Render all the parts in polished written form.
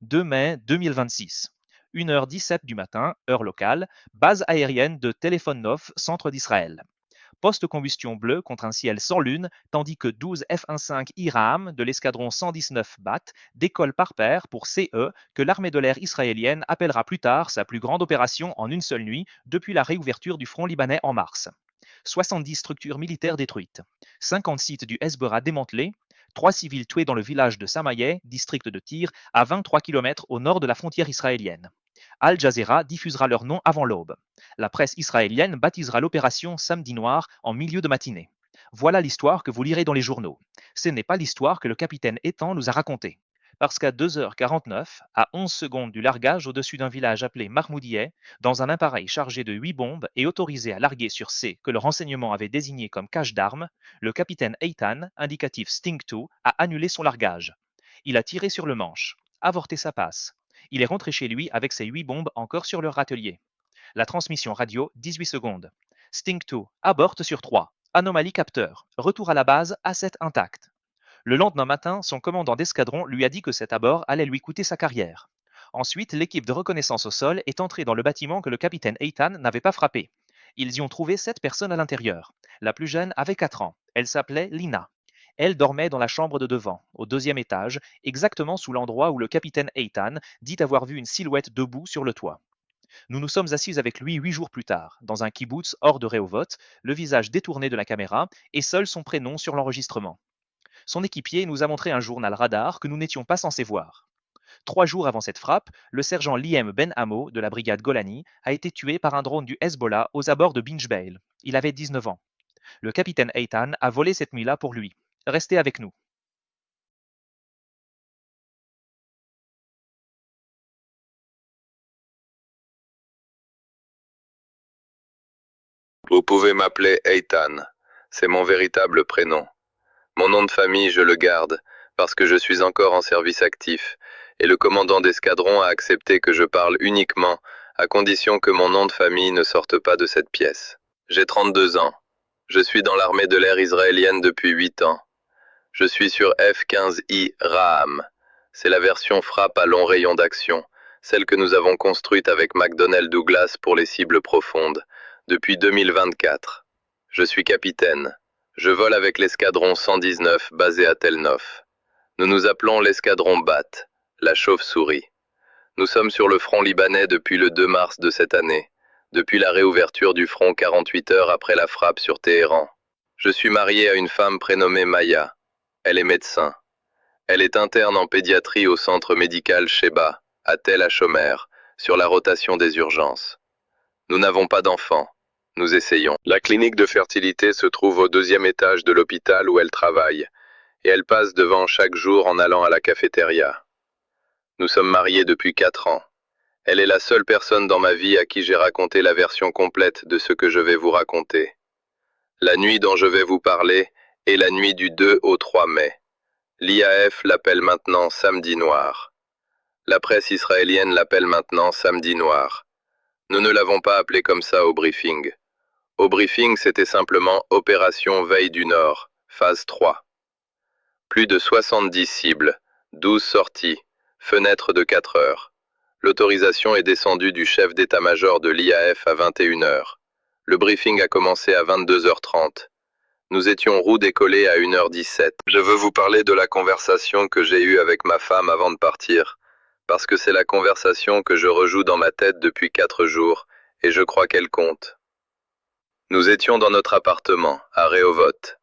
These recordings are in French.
2 mai 2026. 1h17 du matin, heure locale, base aérienne de Telefonov, centre d'Israël. Post-combustion bleue contre un ciel sans lune, tandis que 12 F-15 IRAM de l'escadron 119 BAT décollent par paire pour CE, que l'armée de l'air israélienne appellera plus tard sa plus grande opération en une seule nuit depuis la réouverture du front libanais en mars. 70 structures militaires détruites, 50 sites du Hezbollah démantelés, 3 civils tués dans le village de Samayeh, district de Tyr, à 23 km au nord de la frontière israélienne. Al Jazeera diffusera leur nom avant l'aube. La presse israélienne baptisera l'opération Samedi Noir en milieu de matinée. Voilà l'histoire que vous lirez dans les journaux. Ce n'est pas l'histoire que le capitaine Étang nous a racontée. Parce qu'à 2h49, à 11 secondes du largage au-dessus d'un village appelé Mahmoudiyeh, dans un appareil chargé de 8 bombes et autorisé à larguer sur C que le renseignement avait désigné comme cache d'armes, le capitaine Eitan, indicatif Sting 2, a annulé son largage. Il a tiré sur le manche, avorté sa passe. Il est rentré chez lui avec ses 8 bombes encore sur leur râtelier. La transmission radio, 18 secondes. Sting 2, aborte sur 3. Anomalie capteur. Retour à la base, asset intact. Le lendemain matin, son commandant d'escadron lui a dit que cet abord allait lui coûter sa carrière. Ensuite, l'équipe de reconnaissance au sol est entrée dans le bâtiment que le capitaine Eitan n'avait pas frappé. Ils y ont trouvé 7 personnes à l'intérieur. La plus jeune avait 4 ans. Elle s'appelait Lina. Elle dormait dans la chambre de devant, au 2e étage, exactement sous l'endroit où le capitaine Eitan dit avoir vu une silhouette debout sur le toit. Nous nous sommes assis avec lui 8 jours plus tard, dans un kibbutz hors de Rehovot, le visage détourné de la caméra et seul son prénom sur l'enregistrement. Son équipier nous a montré un journal radar que nous n'étions pas censés voir. 3 jours avant cette frappe, le sergent Liam Ben Amo de la brigade Golani a été tué par un drone du Hezbollah aux abords de Binjbeil. Il avait 19 ans. Le capitaine Eitan a volé cette nuit-là pour lui. Restez avec nous. Vous pouvez m'appeler Eitan. C'est mon véritable prénom. Mon nom de famille, je le garde, parce que je suis encore en service actif, et le commandant d'escadron a accepté que je parle uniquement, à condition que mon nom de famille ne sorte pas de cette pièce. J'ai 32 ans. Je suis dans l'armée de l'air israélienne depuis 8 ans. Je suis sur F-15I Raham. C'est la version frappe à long rayon d'action, celle que nous avons construite avec McDonnell Douglas pour les cibles profondes, depuis 2024. Je suis capitaine. Je vole avec l'escadron 119 basé à Tel Nof. Nous nous appelons l'escadron Bat, la chauve-souris. Nous sommes sur le front libanais depuis le 2 mars de cette année, depuis la réouverture du front 48 heures après la frappe sur Téhéran. Je suis marié à une femme prénommée Maya. Elle est médecin. Elle est interne en pédiatrie au centre médical Sheba, à Tel HaShomer, sur la rotation des urgences. Nous n'avons pas d'enfants. Nous essayons. La clinique de fertilité se trouve au 2e étage de l'hôpital où elle travaille, et elle passe devant chaque jour en allant à la cafétéria. Nous sommes mariés depuis 4 ans. Elle est la seule personne dans ma vie à qui j'ai raconté la version complète de ce que je vais vous raconter. La nuit dont je vais vous parler est la nuit du 2 au 3 mai. L'IAF l'appelle maintenant Samedi Noir. La presse israélienne l'appelle maintenant Samedi Noir. Nous ne l'avons pas appelé comme ça au briefing. Au briefing, c'était simplement Opération Veille du Nord, phase 3. Plus de 70 cibles, 12 sorties, fenêtre de 4 heures. L'autorisation est descendue du chef d'état-major de l'IAF à 21 heures. Le briefing a commencé à 22h30. Nous étions roue décollée à 1h17. Je veux vous parler de la conversation que j'ai eue avec ma femme avant de partir, parce que c'est la conversation que je rejoue dans ma tête depuis 4 jours, et je crois qu'elle compte. Nous étions dans notre appartement, à Rehovot.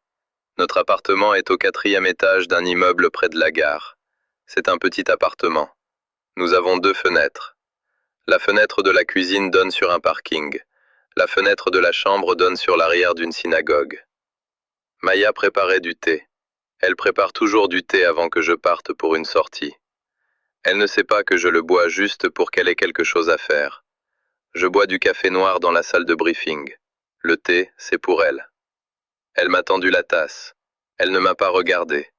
Notre appartement est au 4e étage d'un immeuble près de la gare. C'est un petit appartement. Nous avons 2 fenêtres. La fenêtre de la cuisine donne sur un parking. La fenêtre de la chambre donne sur l'arrière d'une synagogue. Maya préparait du thé. Elle prépare toujours du thé avant que je parte pour une sortie. Elle ne sait pas que je le bois juste pour qu'elle ait quelque chose à faire. Je bois du café noir dans la salle de briefing. Le thé, c'est pour elle. Elle m'a tendu la tasse. Elle ne m'a pas regardé.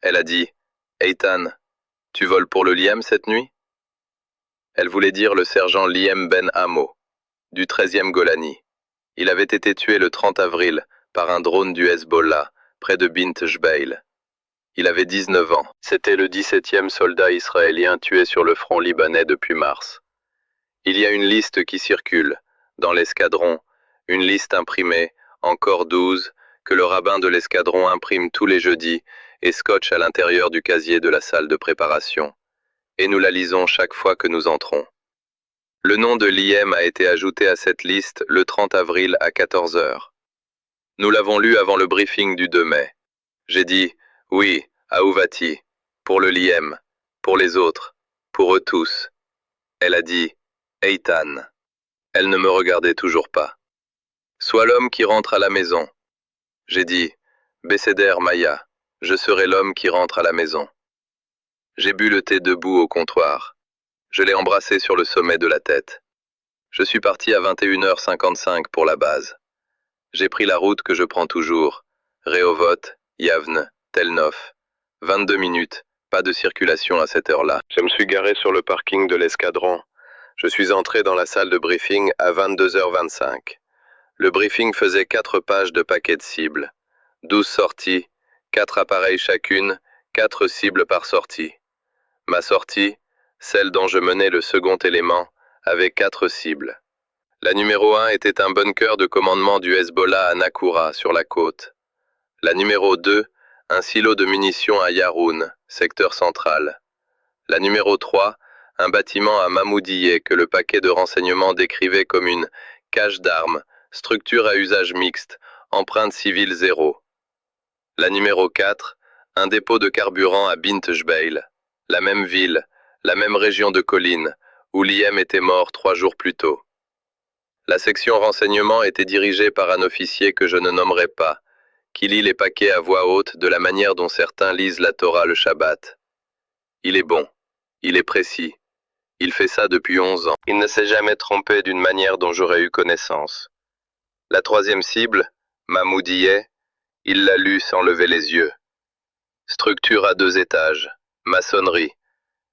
Elle a dit « Eitan, tu voles pour le Liam cette nuit ?» Elle voulait dire le sergent Liam Ben Amo, du 13e Golani. Il avait été tué le 30 avril par un drone du Hezbollah, près de Bint Jbeil. Il avait 19 ans. C'était le 17e soldat israélien tué sur le front libanais depuis mars. Il y a une liste qui circule, dans l'escadron, une liste imprimée, encore 12, que le rabbin de l'escadron imprime tous les jeudis et scotche à l'intérieur du casier de la salle de préparation. Et nous la lisons chaque fois que nous entrons. Le nom de l'IM a été ajouté à cette liste le 30 avril à 14 heures. Nous l'avons lu avant le briefing du 2 mai. J'ai dit, oui, Aouvati, pour le LIM, pour les autres, pour eux tous. Elle a dit, Eitan. Elle ne me regardait toujours pas. Sois l'homme qui rentre à la maison. J'ai dit, Besséder Maya, je serai l'homme qui rentre à la maison. J'ai bu le thé debout au comptoir. Je l'ai embrassé sur le sommet de la tête. Je suis parti à 21h55 pour la base. J'ai pris la route que je prends toujours. Rehovot, Yavne, Tel Nof. 22 minutes, pas de circulation à cette heure-là. Je me suis garé sur le parking de l'escadron. Je suis entré dans la salle de briefing à 22h25. Le briefing faisait 4 pages de paquets de cibles. 12 sorties, 4 appareils chacune, 4 cibles par sortie. Ma sortie, celle dont je menais le second élément, avait 4 cibles. La numéro 1 était un bunker de commandement du Hezbollah à Nakoura, sur la côte. La numéro 2, un silo de munitions à Yaroun, secteur central. La numéro 3, un bâtiment à Mamoudiye que le paquet de renseignements décrivait comme une cache d'armes, structure à usage mixte, empreinte civile 0. La numéro 4, un dépôt de carburant à Bint Jbeil, la même ville, la même région de collines, où l'IM était mort 3 jours plus tôt. La section renseignement était dirigée par un officier que je ne nommerai pas, qui lit les paquets à voix haute de la manière dont certains lisent la Torah le Shabbat. Il est bon, il est précis, il fait ça depuis 11 ans. Il ne s'est jamais trompé d'une manière dont j'aurais eu connaissance. La 3e cible, Mamoudiye, il l'a lu sans lever les yeux. Structure à 2 étages, maçonnerie,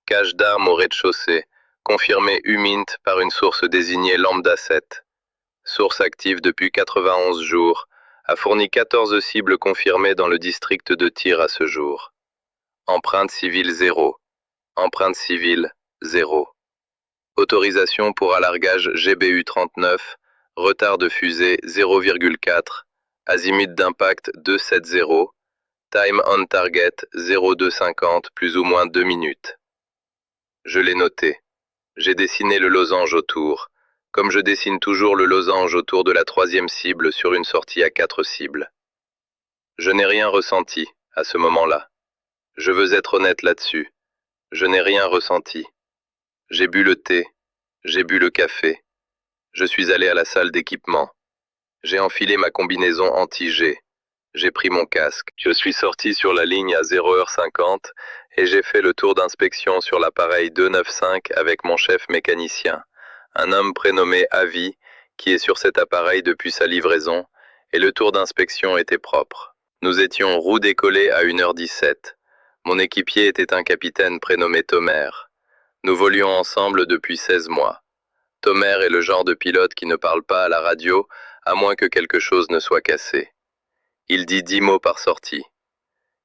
cache d'armes au rez-de-chaussée, confirmé UMINT par une source désignée Lambda 7. Source active depuis 91 jours, a fourni 14 cibles confirmées dans le district de tir à ce jour. Empreinte civile 0. Empreinte civile 0. Autorisation pour alargage GBU 39, retard de fusée 0,4, azimut d'impact 270, time on target 0250 plus ou moins 2 minutes. Je l'ai noté. J'ai dessiné le losange autour, comme je dessine toujours le losange autour de la 3e cible sur une sortie à 4 cibles. Je n'ai rien ressenti à ce moment-là. Je veux être honnête là-dessus. Je n'ai rien ressenti. J'ai bu le thé, j'ai bu le café. Je suis allé à la salle d'équipement. J'ai enfilé ma combinaison anti-G. J'ai pris mon casque. Je suis sorti sur la ligne à 0h50 et j'ai fait le tour d'inspection sur l'appareil 295 avec mon chef mécanicien, un homme prénommé Avi, qui est sur cet appareil depuis sa livraison, et le tour d'inspection était propre. Nous étions roue décollée à 1h17. Mon équipier était un capitaine prénommé Tomer. Nous volions ensemble depuis 16 mois. Tomer est le genre de pilote qui ne parle pas à la radio, à moins que quelque chose ne soit cassé. Il dit 10 mots par sortie.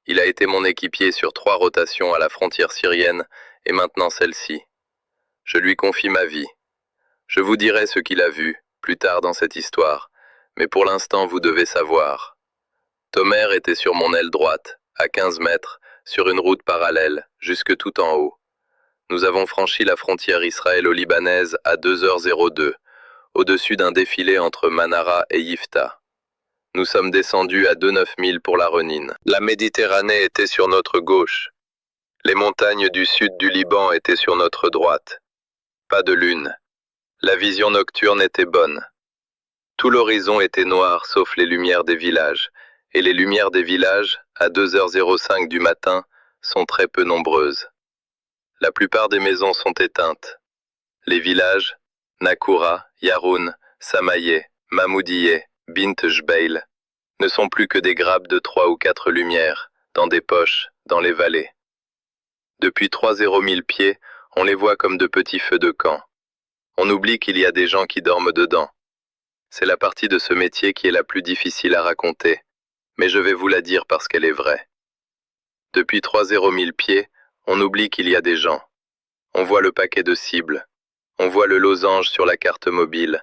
Il a été mon équipier sur 3 rotations à la frontière syrienne, et maintenant celle-ci. Je lui confie ma vie. Je vous dirai ce qu'il a vu, plus tard dans cette histoire, mais pour l'instant vous devez savoir. Tomer était sur mon aile droite, à 15 mètres, sur une route parallèle, jusque tout en haut. Nous avons franchi la frontière israélo-libanaise à 2h02, au-dessus d'un défilé entre Manara et Yifta. Nous sommes descendus à 2 9000 pour la Renine. La Méditerranée était sur notre gauche. Les montagnes du sud du Liban étaient sur notre droite. Pas de lune. La vision nocturne était bonne. Tout l'horizon était noir sauf les lumières des villages, et les lumières des villages, à 2h05 du matin, sont très peu nombreuses. La plupart des maisons sont éteintes. Les villages, Nakoura, Yaroun, Samaye, Mamoudiye, Bint Jbeil, ne sont plus que des grappes de 3 ou 4 lumières, dans des poches, dans les vallées. Depuis 3000 pieds, on les voit comme de petits feux de camp. On oublie qu'il y a des gens qui dorment dedans. C'est la partie de ce métier qui est la plus difficile à raconter, mais je vais vous la dire parce qu'elle est vraie. Depuis 30 000 pieds, on oublie qu'il y a des gens. On voit le paquet de cibles. On voit le losange sur la carte mobile.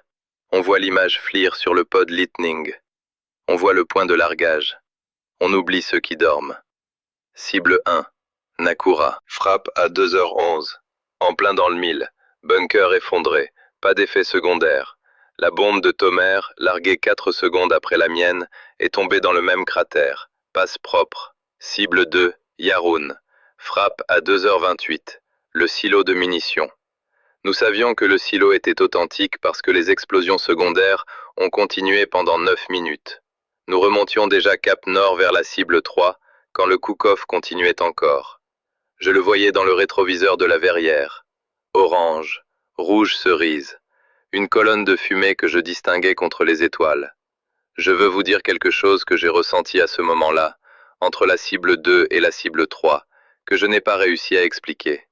On voit l'image FLIR sur le pod Lightning. On voit le point de largage. On oublie ceux qui dorment. Cible 1. Nakura. Frappe à 2h11. En plein dans le mille. Bunker effondré. Pas d'effet secondaire. La bombe de Tomer, larguée 4 secondes après la mienne, est tombée dans le même cratère. Passe propre. Cible 2. Yarun. Frappe à 2h28. Le silo de munitions. Nous savions que le silo était authentique parce que les explosions secondaires ont continué pendant 9 minutes. Nous remontions déjà cap nord vers la cible 3 quand le cook-off continuait encore. Je le voyais dans le rétroviseur de la verrière. Orange, rouge cerise. Une colonne de fumée que je distinguais contre les étoiles. Je veux vous dire quelque chose que j'ai ressenti à ce moment-là, entre la cible 2 et la cible 3, que je n'ai pas réussi à expliquer.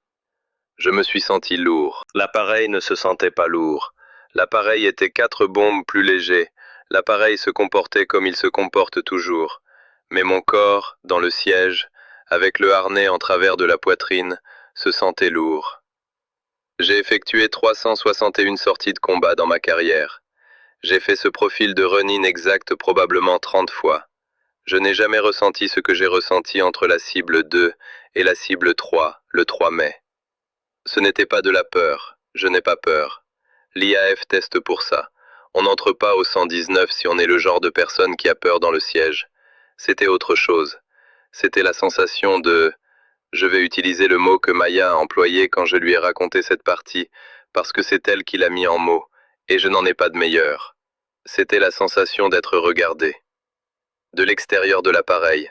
Je me suis senti lourd. L'appareil ne se sentait pas lourd. L'appareil était 4 bombes plus léger. L'appareil se comportait comme il se comporte toujours. Mais mon corps, dans le siège, avec le harnais en travers de la poitrine, se sentait lourd. J'ai effectué 361 sorties de combat dans ma carrière. J'ai fait ce profil de run-in exact probablement 30 fois. Je n'ai jamais ressenti ce que j'ai ressenti entre la cible 2 et la cible 3, le 3 mai. Ce n'était pas de la peur, je n'ai pas peur. L'IAF teste pour ça. On n'entre pas au 119 si on est le genre de personne qui a peur dans le siège. C'était autre chose. C'était la sensation de... Je vais utiliser le mot que Maya a employé quand je lui ai raconté cette partie, parce que c'est elle qui l'a mis en mots, et je n'en ai pas de meilleur. C'était la sensation d'être regardé. De l'extérieur de l'appareil.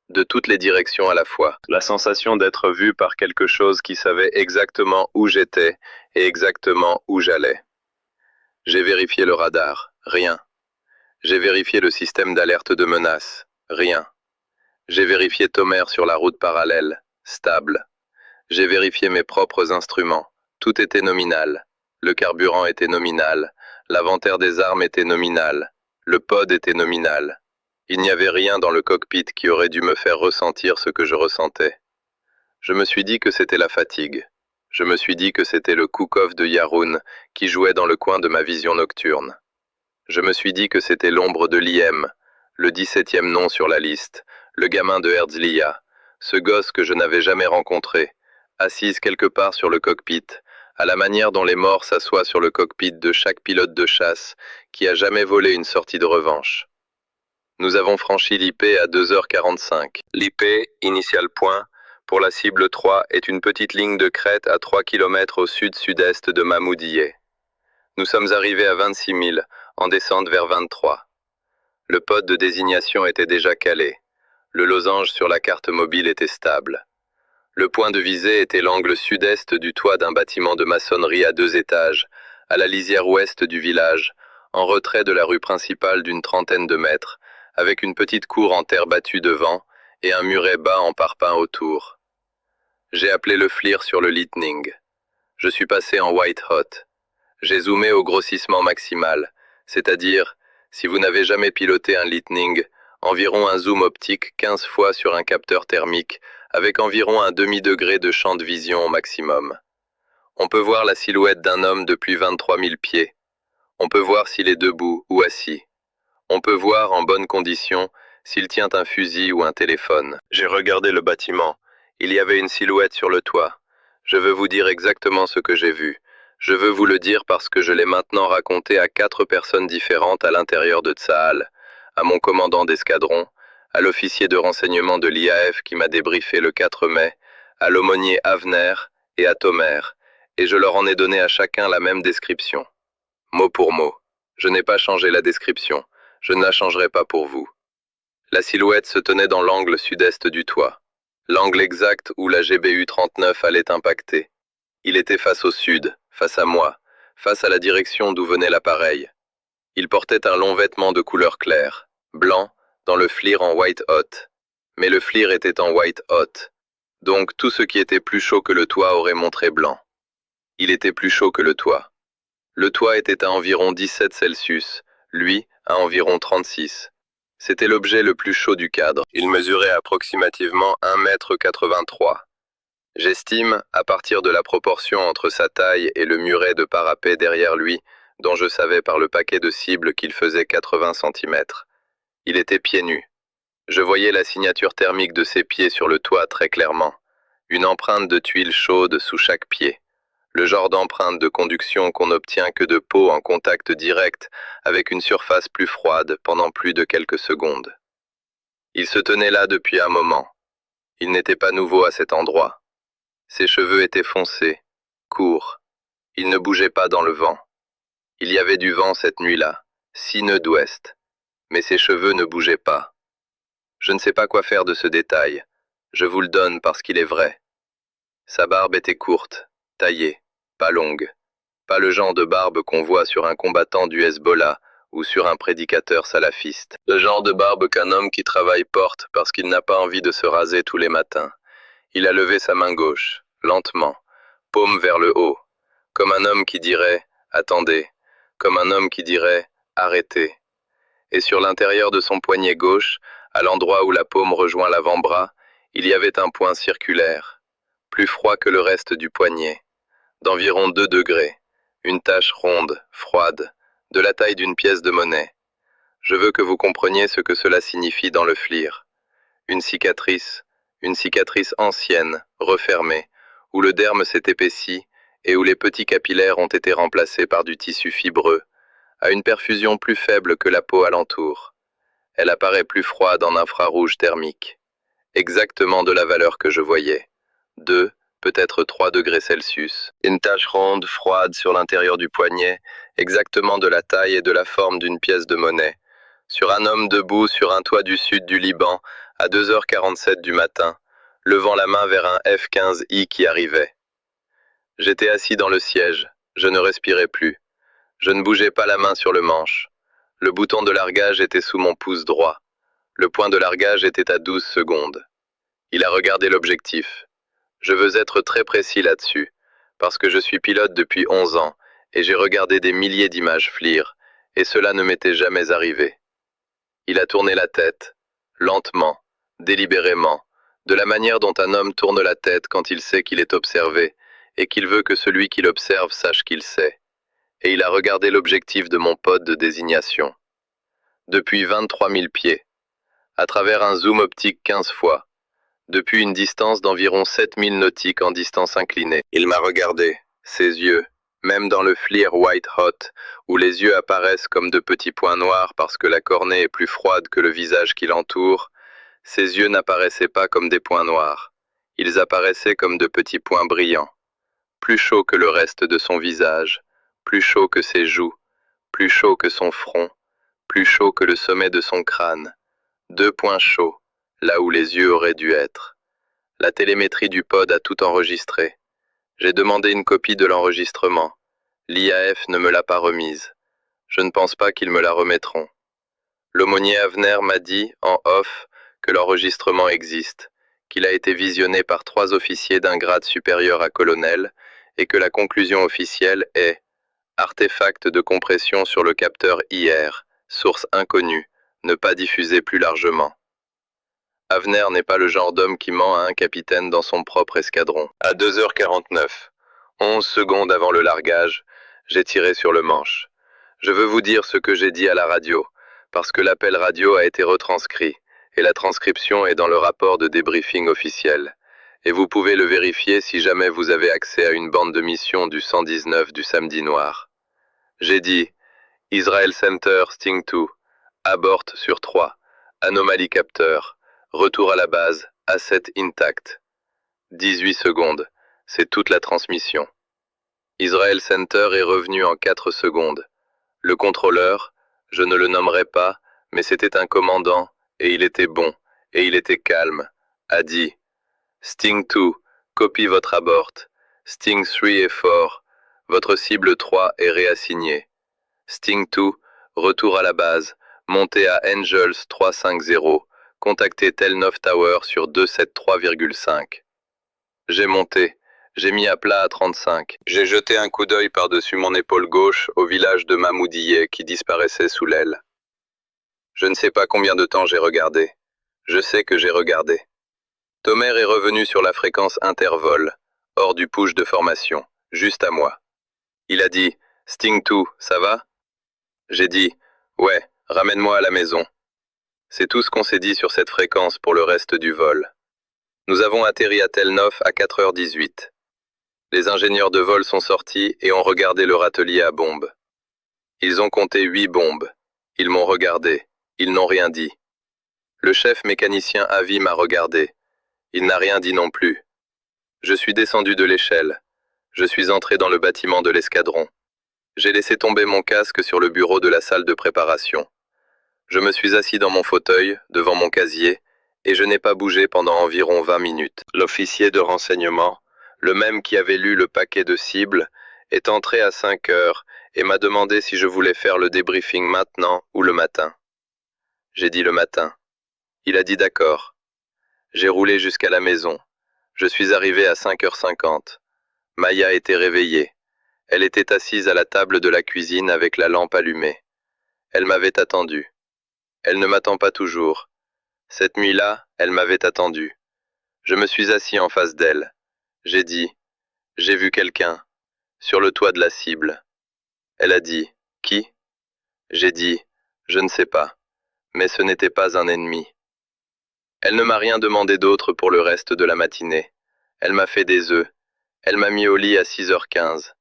De toutes les directions à la fois. La sensation d'être vu par quelque chose qui savait exactement où j'étais et exactement où j'allais. J'ai vérifié le radar. Rien. J'ai vérifié le système d'alerte de menace. Rien. J'ai vérifié Tomer sur la route parallèle. Stable. J'ai vérifié mes propres instruments. Tout était nominal. Le carburant était nominal. L'inventaire des armes était nominal. Le pod était nominal. Il n'y avait rien dans le cockpit qui aurait dû me faire ressentir ce que je ressentais. Je me suis dit que c'était la fatigue. Je me suis dit que c'était le cook-off de Yarun qui jouait dans le coin de ma vision nocturne. Je me suis dit que c'était l'ombre de l'IM, le 17e nom sur la liste, le gamin de Herzliya, ce gosse que je n'avais jamais rencontré, assise quelque part sur le cockpit, à la manière dont les morts s'assoient sur le cockpit de chaque pilote de chasse qui a jamais volé une sortie de revanche. Nous avons franchi l'IP à 2h45. L'IP, initial point, pour la cible 3 est une petite ligne de crête à 3 km au sud-sud-est de Mahmoudiyeh. Nous sommes arrivés à 26 000, en descente vers 23. Le pod de désignation était déjà calé. Le losange sur la carte mobile était stable. Le point de visée était l'angle sud-est du toit d'un bâtiment de maçonnerie à 2 étages, à la lisière ouest du village, en retrait de la rue principale d'une 30aine de mètres, avec une petite cour en terre battue devant et un muret bas en parpaing autour. J'ai appelé le FLIR sur le Lightning. Je suis passé en white hot. J'ai zoomé au grossissement maximal, c'est-à-dire, si vous n'avez jamais piloté un Lightning, environ un zoom optique 15 fois sur un capteur thermique, avec environ un demi-degré de champ de vision au maximum. On peut voir la silhouette d'un homme depuis 23 000 pieds. On peut voir s'il est debout ou assis. On peut voir en bonne condition s'il tient un fusil ou un téléphone. J'ai regardé le bâtiment. Il y avait une silhouette sur le toit. Je veux vous dire exactement ce que j'ai vu. Je veux vous le dire parce que je l'ai maintenant raconté à 4 personnes différentes à l'intérieur de Tsahal, à mon commandant d'escadron, à l'officier de renseignement de l'IAF qui m'a débriefé le 4 mai, à l'aumônier Avner et à Tomer, et je leur en ai donné à chacun la même description. Mot pour mot. Je n'ai pas changé la description. Je ne la changerai pas pour vous. La silhouette se tenait dans l'angle sud-est du toit. L'angle exact où la GBU 39 allait impacter. Il était face au sud, face à moi, face à la direction d'où venait l'appareil. Il portait un long vêtement de couleur claire, blanc, dans le FLIR en white hot. Mais le FLIR était en white hot. Donc tout ce qui était plus chaud que le toit aurait montré blanc. Il était plus chaud que le toit. Le toit était à environ 17 Celsius, lui à environ 36. C'était l'objet le plus chaud du cadre. Il mesurait approximativement 1,83 m. J'estime, à partir de la proportion entre sa taille et le muret de parapet derrière lui, dont je savais par le paquet de cibles qu'il faisait 80 cm. Il était pieds nus. Je voyais la signature thermique de ses pieds sur le toit très clairement. Une empreinte de tuile chaude sous chaque pied. Le genre d'empreinte de conduction qu'on n'obtient que de peau en contact direct avec une surface plus froide pendant plus de quelques secondes. Il se tenait là depuis un moment. Il n'était pas nouveau à cet endroit. Ses cheveux étaient foncés, courts. Il ne bougeait pas dans le vent. Il y avait du vent cette nuit-là, 6 nœuds d'ouest. Mais ses cheveux ne bougeaient pas. Je ne sais pas quoi faire de ce détail. Je vous le donne parce qu'il est vrai. Sa barbe était courte, taillée, pas longue. Pas le genre de barbe qu'on voit sur un combattant du Hezbollah ou sur un prédicateur salafiste. Le genre de barbe qu'un homme qui travaille porte parce qu'il n'a pas envie de se raser tous les matins. Il a levé sa main gauche, lentement, paume vers le haut, comme un homme qui dirait « Attendez », comme un homme qui dirait « Arrêtez ». Et sur l'intérieur de son poignet gauche, à l'endroit où la paume rejoint l'avant-bras, il y avait un point circulaire, plus froid que le reste du poignet, d'environ 2 degrés, une tache ronde, froide, de la taille d'une pièce de monnaie. Je veux que vous compreniez ce que cela signifie dans le FLIR. Une cicatrice ancienne, refermée, où le derme s'est épaissi et où les petits capillaires ont été remplacés par du tissu fibreux, à une perfusion plus faible que la peau alentour. Elle apparaît plus froide en infrarouge thermique. Exactement de la valeur que je voyais. 2, peut-être 3 degrés Celsius. Une tache ronde, froide sur l'intérieur du poignet, exactement de la taille et de la forme d'une pièce de monnaie. Sur un homme debout sur un toit du sud du Liban, à 2h47 du matin, levant la main vers un F-15I qui arrivait. J'étais assis dans le siège, je ne respirais plus. Je ne bougeais pas la main sur le manche. Le bouton de largage était sous mon pouce droit. Le point de largage était à 12 secondes. Il a regardé l'objectif. Je veux être très précis là-dessus, parce que je suis pilote depuis 11 ans, et j'ai regardé des milliers d'images FLIR, et cela ne m'était jamais arrivé. Il a tourné la tête, lentement, délibérément, de la manière dont un homme tourne la tête quand il sait qu'il est observé, et qu'il veut que celui qui l'observe sache qu'il sait. Et il a regardé l'objectif de mon pod de désignation. Depuis 23 000 pieds, à travers un zoom optique 15 fois, depuis une distance d'environ 7 000 nautiques en distance inclinée. Il m'a regardé, ses yeux, même dans le FLIR White Hot, où les yeux apparaissent comme de petits points noirs parce que la cornée est plus froide que le visage qui l'entoure, ses yeux n'apparaissaient pas comme des points noirs. Ils apparaissaient comme de petits points brillants, plus chauds que le reste de son visage, plus chaud que ses joues, plus chaud que son front, plus chaud que le sommet de son crâne. 2 points chauds, là où les yeux auraient dû être. La télémétrie du pod a tout enregistré. J'ai demandé une copie de l'enregistrement. L'IAF ne me l'a pas remise. Je ne pense pas qu'ils me la remettront. L'aumônier Avner m'a dit, en off, que l'enregistrement existe, qu'il a été visionné par 3 officiers d'un grade supérieur à colonel, et que la conclusion officielle est artefact de compression sur le capteur IR, source inconnue, ne pas diffuser plus largement. Avner n'est pas le genre d'homme qui ment à un capitaine dans son propre escadron. À 2h49, 11 secondes avant le largage, j'ai tiré sur le manche. Je veux vous dire ce que j'ai dit à la radio, parce que l'appel radio a été retranscrit, et la transcription est dans le rapport de débriefing officiel. Et vous pouvez le vérifier si jamais vous avez accès à une bande de mission du 119 du Samedi Noir. J'ai dit « Israel Center Sting 2, abort sur 3, anomalie capteur, retour à la base, asset intact. 18 secondes, c'est toute la transmission. Israel Center est revenu en 4 secondes. Le contrôleur, je ne le nommerai pas, mais c'était un commandant, et il était bon, et il était calme, a dit « Sting 2, copie votre abort. Sting 3 est fort. Votre cible 3 est réassignée. Sting 2, retour à la base. Montez à Angels 350. Contactez Telnov Tower sur 273,5. J'ai monté. J'ai mis à plat à 35. J'ai jeté un coup d'œil par-dessus mon épaule gauche au village de Mamoudiye qui disparaissait sous l'aile. Je ne sais pas combien de temps j'ai regardé. Je sais que j'ai regardé. Tomer est revenu sur la fréquence intervol, hors du push de formation, juste à moi. Il a dit « Sting 2, ça va ?» J'ai dit « Ouais, ramène-moi à la maison. » C'est tout ce qu'on s'est dit sur cette fréquence pour le reste du vol. Nous avons atterri à Tel Nof à 4h18. Les ingénieurs de vol sont sortis et ont regardé leur atelier à bombes. Ils ont compté 8 bombes. Ils m'ont regardé. Ils n'ont rien dit. Le chef mécanicien Avi m'a regardé. Il n'a rien dit non plus. Je suis descendu de l'échelle. Je suis entré dans le bâtiment de l'escadron. J'ai laissé tomber mon casque sur le bureau de la salle de préparation. Je me suis assis dans mon fauteuil, devant mon casier, et je n'ai pas bougé pendant environ 20 minutes. L'officier de renseignement, le même qui avait lu le paquet de cibles, est entré à 5 heures et m'a demandé si je voulais faire le débriefing maintenant ou le matin. J'ai dit le matin. Il a dit d'accord. J'ai roulé jusqu'à la maison. Je suis arrivé à 5h50. Maya était réveillée. Elle était assise à la table de la cuisine avec la lampe allumée. Elle m'avait attendu. Elle ne m'attend pas toujours. Cette nuit-là, elle m'avait attendu. Je me suis assis en face d'elle. J'ai dit « J'ai vu quelqu'un, sur le toit de la cible. » Elle a dit « Qui ?» J'ai dit « Je ne sais pas, mais ce n'était pas un ennemi. » Elle ne m'a rien demandé d'autre pour le reste de la matinée. Elle m'a fait des œufs. Elle m'a mis au lit à 6h15.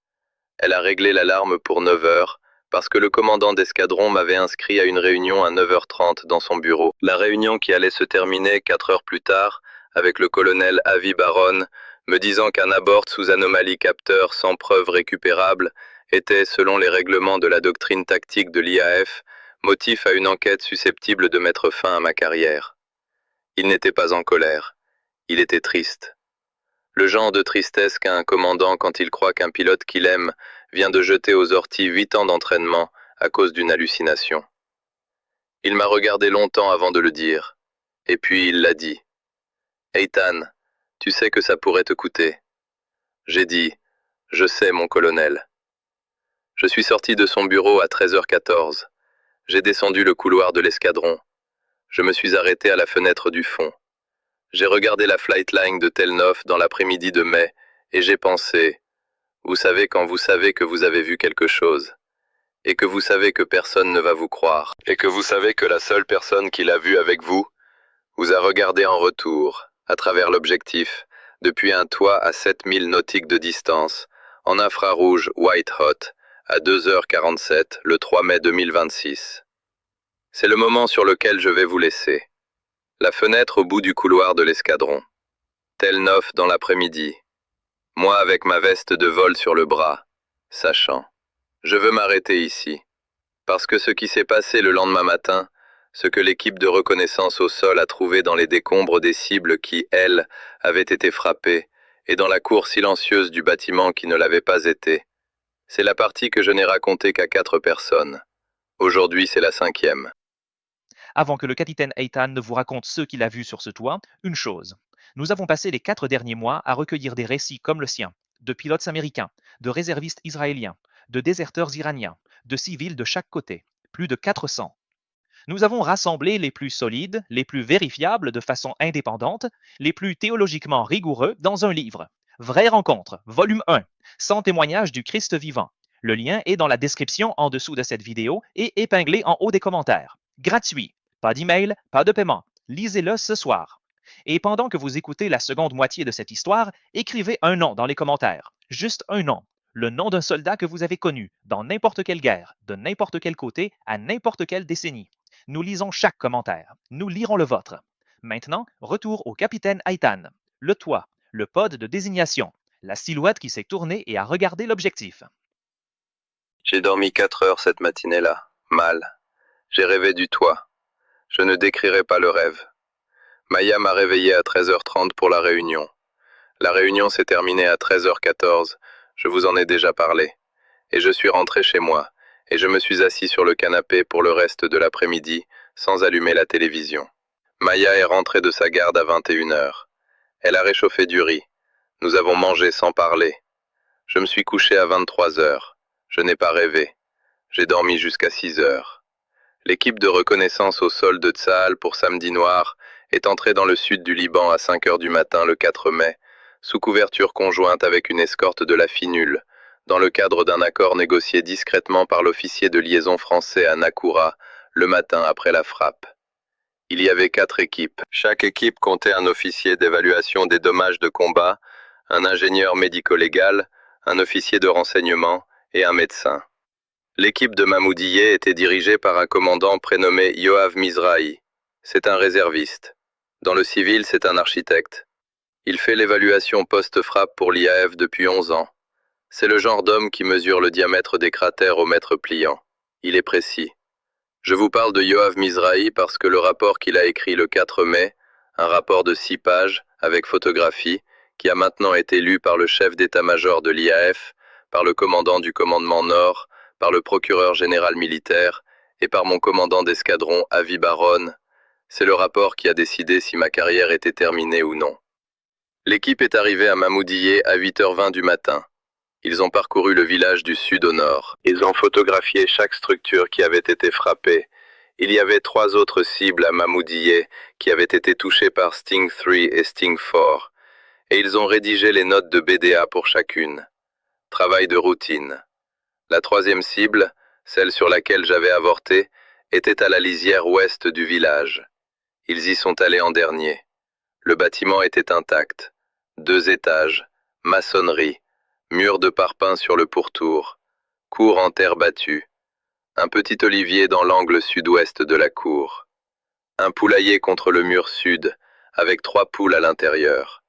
Elle a réglé l'alarme pour 9h, parce que le commandant d'escadron m'avait inscrit à une réunion à 9h30 dans son bureau. La réunion qui allait se terminer 4 heures plus tard, avec le colonel Avi Baron, me disant qu'un abort sous anomalie capteur sans preuve récupérable était, selon les règlements de la doctrine tactique de l'IAF, motif à une enquête susceptible de mettre fin à ma carrière. Il n'était pas en colère. Il était triste. Le genre de tristesse qu'a un commandant quand il croit qu'un pilote qu'il aime vient de jeter aux orties 8 ans d'entraînement à cause d'une hallucination. Il m'a regardé longtemps avant de le dire. Et puis il l'a dit. « Eitan, tu sais que ça pourrait te coûter. » J'ai dit « Je sais, mon colonel. » Je suis sorti de son bureau à 13h14. J'ai descendu le couloir de l'escadron. Je me suis arrêté à la fenêtre du fond. J'ai regardé la flight line de Tel Nof dans l'après-midi de mai et j'ai pensé, vous savez quand vous savez que vous avez vu quelque chose, et que vous savez que personne ne va vous croire, et que vous savez que la seule personne qui l'a vu avec vous, vous a regardé en retour, à travers l'objectif, depuis un toit à 7000 nautiques de distance, en infrarouge white hot, à 2h47, le 3 mai 2026. C'est le moment sur lequel je vais vous laisser. La fenêtre au bout du couloir de l'escadron. Tel Nof dans l'après-midi. Moi avec ma veste de vol sur le bras, sachant. Je veux m'arrêter ici. Parce que ce qui s'est passé le lendemain matin, ce que l'équipe de reconnaissance au sol a trouvé dans les décombres des cibles qui, elles, avaient été frappées, et dans la cour silencieuse du bâtiment qui ne l'avait pas été, c'est la partie que je n'ai racontée qu'à 4 personnes. Aujourd'hui, c'est la 5e. Avant que le capitaine Eitan ne vous raconte ce qu'il a vu sur ce toit, une chose. Nous avons passé les 4 derniers mois à recueillir des récits comme le sien, de pilotes américains, de réservistes israéliens, de déserteurs iraniens, de civils de chaque côté, plus de 400. Nous avons rassemblé les plus solides, les plus vérifiables de façon indépendante, les plus théologiquement rigoureux dans un livre. Vraie rencontre, volume 1, 100 témoignages du Christ vivant. Le lien est dans la description en dessous de cette vidéo et épinglé en haut des commentaires. Gratuit. Pas d'email, pas de paiement. Lisez-le ce soir. Et pendant que vous écoutez la seconde moitié de cette histoire, écrivez un nom dans les commentaires. Juste un nom. Le nom d'un soldat que vous avez connu, dans n'importe quelle guerre, de n'importe quel côté, à n'importe quelle décennie. Nous lisons chaque commentaire. Nous lirons le vôtre. Maintenant, retour au capitaine Eitan. Le toit, le pod de désignation, la silhouette qui s'est tournée et a regardé l'objectif. J'ai dormi 4 heures cette matinée-là. Mal. J'ai rêvé du toit. Je ne décrirai pas le rêve. Maya m'a réveillé à 13h30 pour la réunion. La réunion s'est terminée à 13h14, je vous en ai déjà parlé. Et je suis rentré chez moi, et je me suis assis sur le canapé pour le reste de l'après-midi, sans allumer la télévision. Maya est rentrée de sa garde à 21h. Elle a réchauffé du riz. Nous avons mangé sans parler. Je me suis couché à 23h. Je n'ai pas rêvé. J'ai dormi jusqu'à 6h. L'équipe de reconnaissance au sol de Tsahal pour Samedi Noir est entrée dans le sud du Liban à 5 heures du matin le 4 mai, sous couverture conjointe avec une escorte de la FINUL, dans le cadre d'un accord négocié discrètement par l'officier de liaison français à Nakoura, le matin après la frappe. Il y avait 4 équipes. Chaque équipe comptait un officier d'évaluation des dommages de combat, un ingénieur médico-légal, un officier de renseignement et un médecin. L'équipe de Mamoudiye était dirigée par un commandant prénommé Yoav Mizrahi. C'est un réserviste. Dans le civil, c'est un architecte. Il fait l'évaluation post-frappe pour l'IAF depuis 11 ans. C'est le genre d'homme qui mesure le diamètre des cratères au mètre pliant. Il est précis. Je vous parle de Yoav Mizrahi parce que le rapport qu'il a écrit le 4 mai, un rapport de 6 pages, avec photographie, qui a maintenant été lu par le chef d'état-major de l'IAF, par le commandant du commandement Nord, par le procureur général militaire et par mon commandant d'escadron Avi Baron, c'est le rapport qui a décidé si ma carrière était terminée ou non. L'équipe est arrivée à Mamoudiye à 8h20 du matin. Ils ont parcouru le village du sud au nord. Ils ont photographié chaque structure qui avait été frappée. Il y avait 3 autres cibles à Mamoudiye qui avaient été touchées par Sting 3 et Sting 4. Et ils ont rédigé les notes de BDA pour chacune. Travail de routine. La 3e cible, celle sur laquelle j'avais avorté, était à la lisière ouest du village. Ils y sont allés en dernier. Le bâtiment était intact. 2 étages, maçonnerie, mur de parpaing sur le pourtour, cour en terre battue, un petit olivier dans l'angle sud-ouest de la cour, un poulailler contre le mur sud, avec 3 poules à l'intérieur,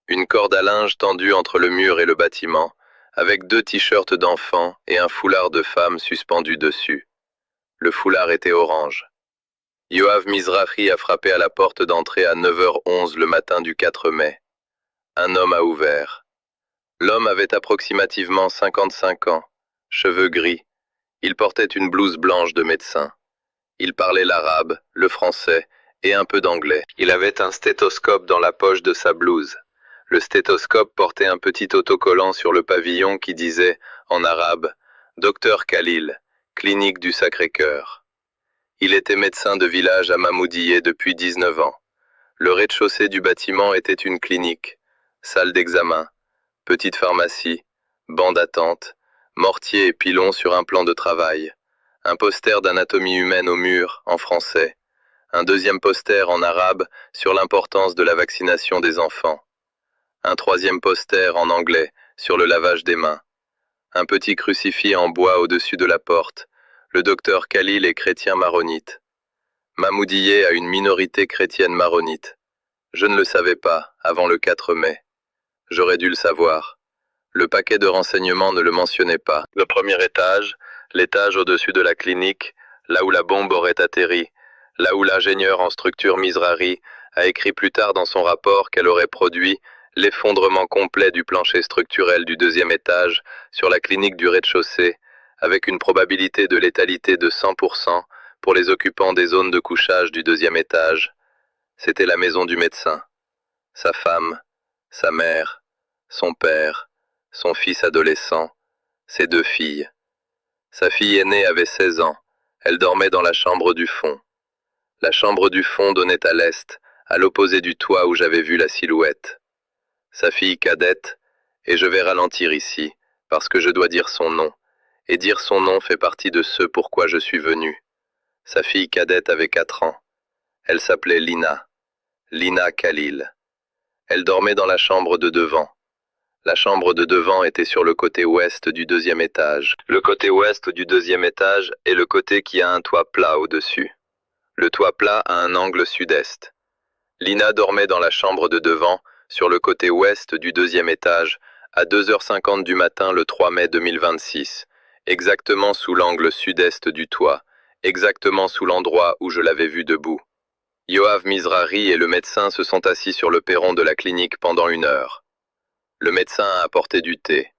une corde à linge tendue entre le mur et le bâtiment, avec 2 t-shirts d'enfants et un foulard de femme suspendu dessus. Le foulard était orange. Yoav Mizrahi a frappé à la porte d'entrée à 9h11 le matin du 4 mai. Un homme a ouvert. L'homme avait approximativement 55 ans, cheveux gris. Il portait une blouse blanche de médecin. Il parlait l'arabe, le français et un peu d'anglais. Il avait un stéthoscope dans la poche de sa blouse. Le stéthoscope portait un petit autocollant sur le pavillon qui disait, en arabe, « Docteur Khalil, clinique du Sacré-Cœur ». Il était médecin de village à Mamoudiye depuis 19 ans. Le rez-de-chaussée du bâtiment était une clinique, salle d'examen, petite pharmacie, banc d'attente, mortier et pilon sur un plan de travail, un poster d'anatomie humaine au mur, en français, un 2e poster en arabe sur l'importance de la vaccination des enfants, un 3e poster en anglais sur le lavage des mains, un petit crucifix en bois au-dessus de la porte. Le docteur Khalil est chrétien maronite. Mamoudiye a une minorité chrétienne maronite. Je ne le savais pas avant le 4 mai. J'aurais dû le savoir. Le paquet de renseignements ne le mentionnait pas. Le premier étage, l'étage au-dessus de la clinique, là où la bombe aurait atterri, là où l'ingénieur en structure Mizrahi a écrit plus tard dans son rapport qu'elle aurait produit l'effondrement complet du plancher structurel du 2e étage sur la clinique du rez-de-chaussée, avec une probabilité de létalité de 100% pour les occupants des zones de couchage du 2e étage. C'était la maison du médecin. Sa femme, sa mère, son père, son fils adolescent, ses 2 filles. Sa fille aînée avait 16 ans. Elle dormait dans la chambre du fond. La chambre du fond donnait à l'est, à l'opposé du toit où j'avais vu la silhouette. Sa fille cadette, et je vais ralentir ici, parce que je dois dire son nom, et dire son nom fait partie de ce pourquoi je suis venu. Sa fille cadette avait 4 ans. Elle s'appelait Lina. Lina Khalil. Elle dormait dans la chambre de devant. La chambre de devant était sur le côté ouest du 2e étage. Le côté ouest du 2e étage est le côté qui a un toit plat au-dessus. Le toit plat a un angle sud-est. Lina dormait dans la chambre de devant, sur le côté ouest du 2e étage, à 2h50 du matin le 3 mai 2026, exactement sous l'angle sud-est du toit, exactement sous l'endroit où je l'avais vue debout. Yoav Mizrahi et le médecin se sont assis sur le perron de la clinique pendant 1 heure. Le médecin a apporté du thé.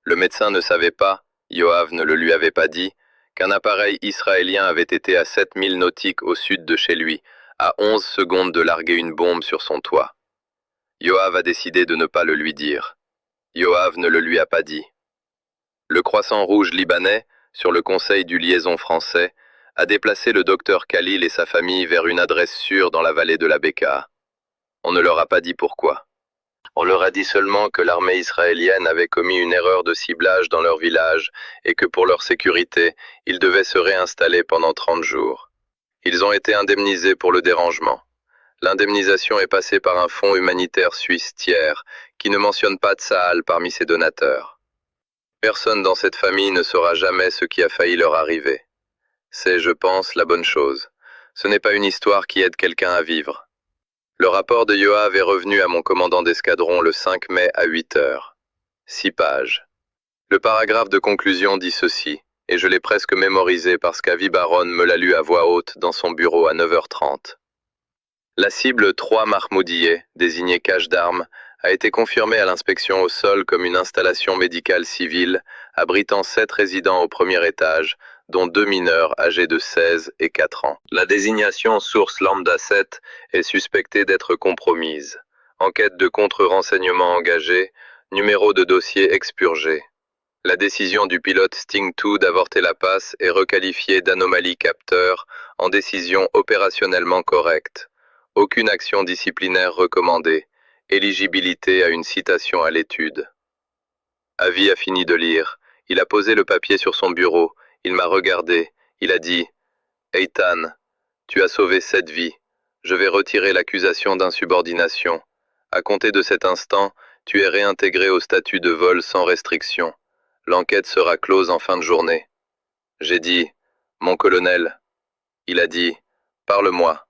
Le médecin ne savait pas, Yoav ne le lui avait pas dit, qu'un appareil israélien avait été à 7000 nautiques au sud de chez lui, à 11 secondes de larguer une bombe sur son toit. Yoav a décidé de ne pas le lui dire. Yoav ne le lui a pas dit. Le Croissant Rouge libanais, sur le conseil du liaison français, a déplacé le docteur Khalil et sa famille vers une adresse sûre dans la vallée de la Bekaa. On ne leur a pas dit pourquoi. On leur a dit seulement que l'armée israélienne avait commis une erreur de ciblage dans leur village et que pour leur sécurité, ils devaient se réinstaller pendant 30 jours. Ils ont été indemnisés pour le dérangement. L'indemnisation est passée par un fonds humanitaire suisse tiers qui ne mentionne pas Tsahal parmi ses donateurs. Personne dans cette famille ne saura jamais ce qui a failli leur arriver. C'est, je pense, la bonne chose. Ce n'est pas une histoire qui aide quelqu'un à vivre. Le rapport de Yoav est revenu à mon commandant d'escadron le 5 mai à 8 heures. 6 pages. Le paragraphe de conclusion dit ceci, et je l'ai presque mémorisé parce qu'Avi Baron me l'a lu à voix haute dans son bureau à 9h30. La cible 3 Mahmoudiyeh, désignée cache d'armes, a été confirmée à l'inspection au sol comme une installation médicale civile abritant 7 résidents au premier étage, dont 2 mineurs âgés de 16 et 4 ans. La désignation source lambda 7 est suspectée d'être compromise. Enquête de contre-renseignement engagée, numéro de dossier expurgé. La décision du pilote Sting 2 d'avorter la passe est requalifiée d'anomalie capteur en décision opérationnellement correcte. Aucune action disciplinaire recommandée. Éligibilité à une citation à l'étude. Avi a fini de lire. Il a posé le papier sur son bureau. Il m'a regardé. Il a dit « Eitan, tu as sauvé 7 vies. Je vais retirer l'accusation d'insubordination. À compter de cet instant, tu es réintégré au statut de vol sans restriction. L'enquête sera close en fin de journée. » J'ai dit « Mon colonel. » Il a dit « Parle-moi. »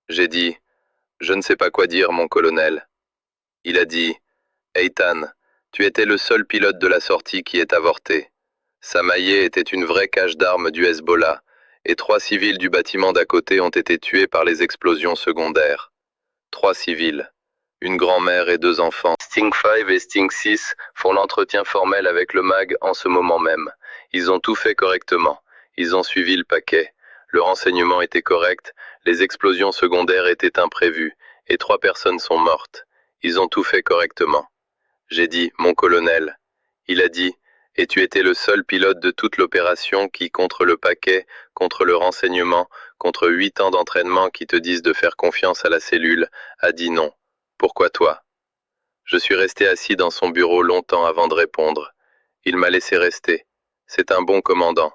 J'ai dit « Je ne sais pas quoi dire, mon colonel. » Il a dit « Eitan, tu étais le seul pilote de la sortie qui est avorté. Samaye était une vraie cache d'armes du Hezbollah, et 3 civils du bâtiment d'à côté ont été tués par les explosions secondaires. 3 civils, une grand-mère et 2 enfants. Sting 5 et Sting 6 font l'entretien formel avec le MAG en ce moment même. Ils ont tout fait correctement. Ils ont suivi le paquet. Le renseignement était correct, les explosions secondaires étaient imprévues, et 3 personnes sont mortes. Ils ont tout fait correctement. J'ai dit, mon colonel. Il a dit, et tu étais le seul pilote de toute l'opération qui, contre le paquet, contre le renseignement, contre 8 ans d'entraînement qui te disent de faire confiance à la cellule, a dit non. Pourquoi toi? Je suis resté assis dans son bureau longtemps avant de répondre. Il m'a laissé rester. C'est un bon commandant.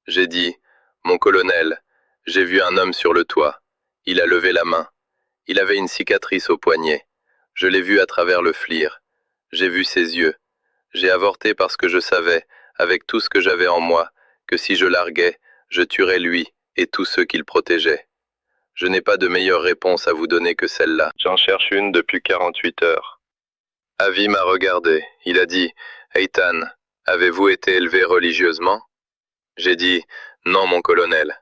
J'ai dit, mon colonel, j'ai vu un homme sur le toit. Il a levé la main. Il avait une cicatrice au poignet. Je l'ai vu à travers le FLIR. J'ai vu ses yeux. J'ai avorté parce que je savais, avec tout ce que j'avais en moi, que si je larguais, je tuerais lui et tous ceux qu'il protégeait. Je n'ai pas de meilleure réponse à vous donner que celle-là. J'en cherche une depuis 48 heures. Avi m'a regardé. Il a dit, « Eitan, avez-vous été élevé religieusement ?» J'ai dit, « Non, mon colonel.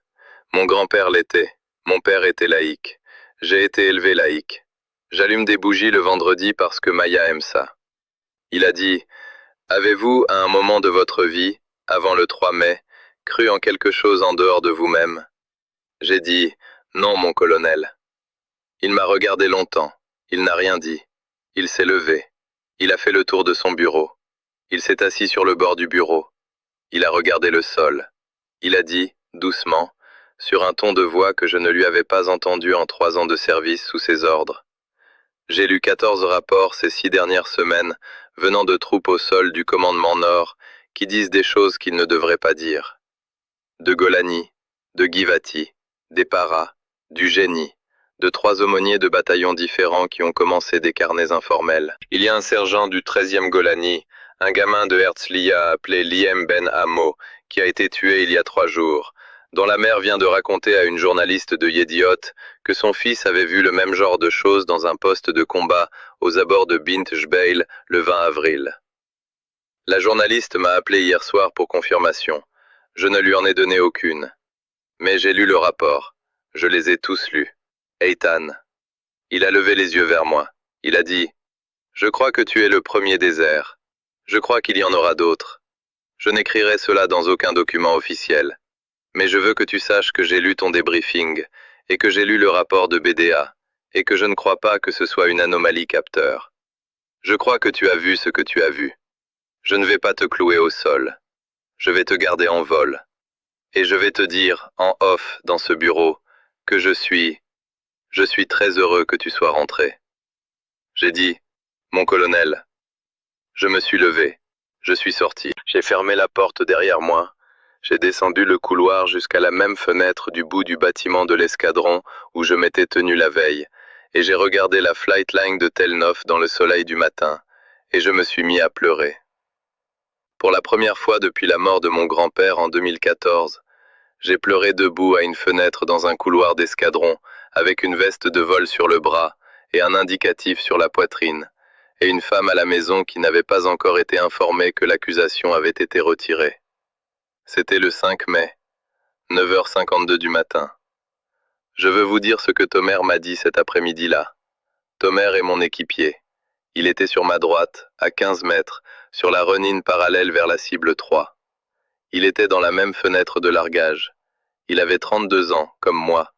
Mon grand-père l'était. Mon père était laïque. J'ai été élevé laïque. J'allume des bougies le vendredi parce que Maya aime ça. » Il a dit, « Avez-vous, à un moment de votre vie, avant le 3 mai, cru en quelque chose en dehors de vous-même ?» J'ai dit, « Non, mon colonel. » Il m'a regardé longtemps. Il n'a rien dit. Il s'est levé. Il a fait le tour de son bureau. Il s'est assis sur le bord du bureau. Il a regardé le sol. Il a dit, doucement, sur un ton de voix que je ne lui avais pas entendu en 3 ans de service sous ses ordres. J'ai lu 14 rapports ces 6 dernières semaines venant de troupes au sol du commandement Nord qui disent des choses qu'ils ne devraient pas dire. De Golani, de Givati, des Paras, du Génie, de 3 aumôniers de bataillons différents qui ont commencé des carnets informels. Il y a un sergent du 13e Golani, un gamin de Herzliya appelé Liem Ben Amo, qui a été tué il y a 3 jours, dont la mère vient de raconter à une journaliste de Yediot que son fils avait vu le même genre de choses dans un poste de combat aux abords de Bint Jbeil le 20 avril. La journaliste m'a appelé hier soir pour confirmation. Je ne lui en ai donné aucune. Mais j'ai lu le rapport. Je les ai tous lus. Eitan. Il a levé les yeux vers moi. Il a dit « Je crois que tu es le premier désert. Je crois qu'il y en aura d'autres. Je n'écrirai cela dans aucun document officiel. Mais je veux que tu saches que j'ai lu ton débriefing et que j'ai lu le rapport de BDA et que je ne crois pas que ce soit une anomalie capteur. Je crois que tu as vu ce que tu as vu. Je ne vais pas te clouer au sol. Je vais te garder en vol. Et je vais te dire, en off, dans ce bureau, que je suis très heureux que tu sois rentré. J'ai dit, mon colonel. Je me suis levé. Je suis sorti. J'ai fermé la porte derrière moi. J'ai descendu le couloir jusqu'à la même fenêtre du bout du bâtiment de l'escadron où je m'étais tenu la veille, et j'ai regardé la flight line de Telnof dans le soleil du matin, et je me suis mis à pleurer. Pour la première fois depuis la mort de mon grand-père en 2014, j'ai pleuré debout à une fenêtre dans un couloir d'escadron, avec une veste de vol sur le bras et un indicatif sur la poitrine, et une femme à la maison qui n'avait pas encore été informée que l'accusation avait été retirée. C'était le 5 mai, 9h52 du matin. Je veux vous dire ce que Tomer m'a dit cet après-midi-là. Tomer est mon équipier. Il était sur ma droite, à 15 mètres, sur la run-in parallèle vers la cible 3. Il était dans la même fenêtre de largage. Il avait 32 ans, comme moi.